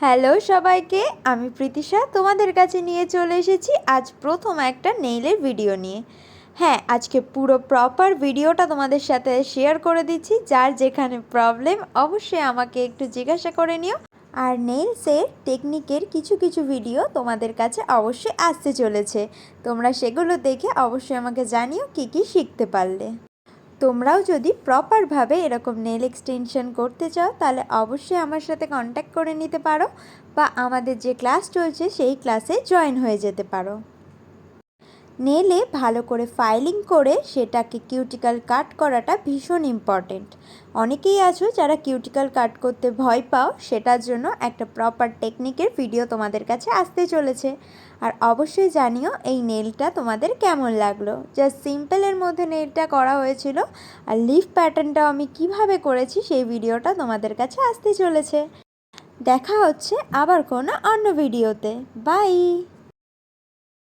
Hello সবাইকে, আমি প্রীতিশা তোমাদের কাছে নিয়ে চলে এসেছি আজ প্রথম একটা নেইলের ভিডিও নিয়ে। হ্যাঁ, আজকে পুরো প্রপার ভিডিওটা তোমাদের সাথে শেয়ার করে দিচ্ছি। যার যেখানে প্রবলেম অবশ্যই আমাকে একটু জিজ্ঞাসা করে নিও। আর নেইলসের টেকনিকের কিছু কিছু ভিডিও তোমাদের কাছে অবশ্যই আসতে চলেছে, তোমরা সেগুলো দেখে অবশ্যই আমাকে জানিও কী কী শিখতে পারলে। তোমরাও যদি প্রপারভাবে এরকম নেল এক্সটেনশন করতে চাও তাহলে অবশ্যই আমার সাথে কন্ট্যাক্ট করে নিতে পারো, বা আমাদের যে ক্লাস চলছে সেই ক্লাসে জয়েন হয়ে যেতে পারো। নেলে ভালো করে ফাইলিং করে সেটাকে কিউটিক্যাল কাট করাটা ভীষণ ইম্পর্টেন্ট। অনেকেই আছো যারা কিউটিক্যাল কাট করতে ভয় পাও, সেটার জন্য একটা প্রপার টেকনিকের ভিডিও তোমাদের কাছে আসতে চলেছে। আর অবশ্যই জানিও এই নেলটা তোমাদের কেমন লাগলো। জাস্ট সিম্পলের মধ্যে নেলটা করা হয়েছিল, আর লিফ প্যাটার্নটাও আমি কিভাবে করেছি সেই ভিডিওটা তোমাদের কাছে আসতে চলেছে। দেখা হচ্ছে আবার কোনো অন্য ভিডিওতে। বাই।